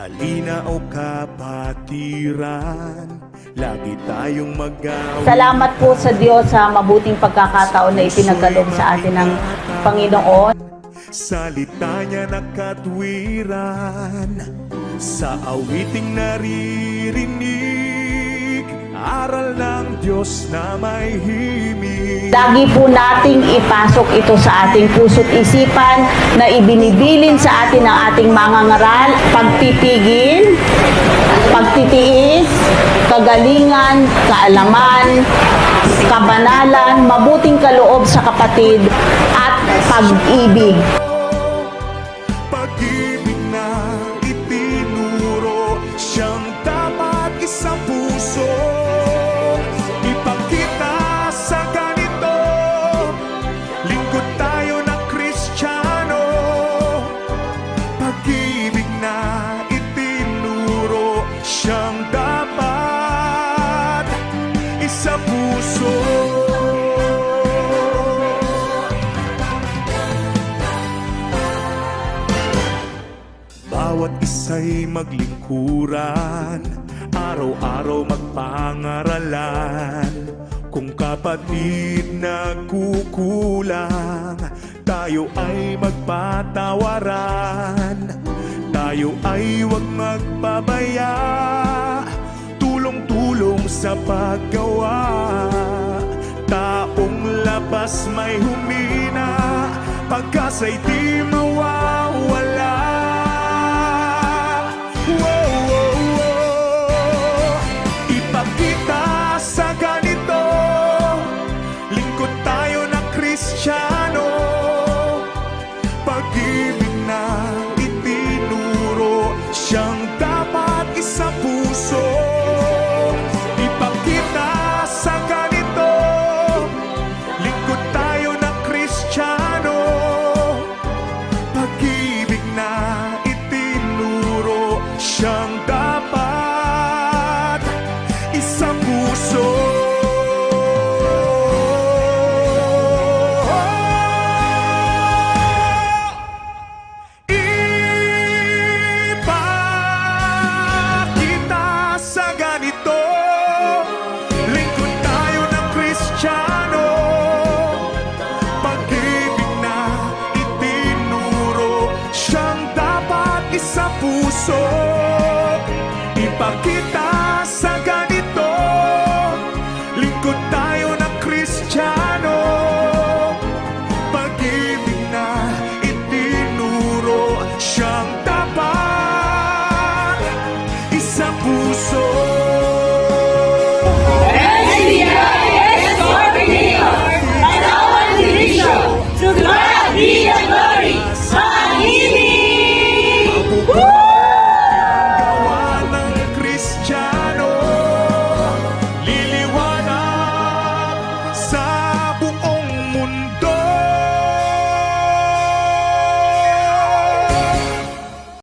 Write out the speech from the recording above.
Kalinaw kapatiran, lagi tayong mag-awit. Salamat po sa Diyos sa mabuting pagkakataon na ipinagkaloob sa atin ng Panginoon. Salita niya na katwiran, sa awiting naririnig, aral ng Diyos na may himig. Lagi po nating ipasok ito sa ating puso't isipan na ibinibilin sa atin ng ating mga ngaral, pagpipigil, pagtitiis, kagalingan, kaalaman, kabanalan, mabuting kaloob sa kapatid, at pag-ibig. Pag-ibig na itinuro, siyang dapat isang puso ipakita sa ganito. Lingkod tayo na Kristiyano. Pag-ibig na itinuro, siyang dapat isang puso. Bawat isa'y maglingkuran, araw-araw magpangaralan. Kung kapatid nagkukulang, tayo ay magpatawaran. Tayo ay huwag magpabaya, tulong-tulong sa paggawa. Taong labas may humina, pagkasa'y di mawawala. Ipakita sa ganito, lingkod tayo na Kristiyano. Pag-ibig na itinuro, siyang dapat isang puso. Ipakita sa ganito, lingkod tayo na Kristiyano. Pag-ibig na itinuro, siyang dapat isang puso. Ipakita sa ganito, lingkod tayo ng Kristiyano. Pag-ibig na itinuro, siyang dapat isang puso. Ipakita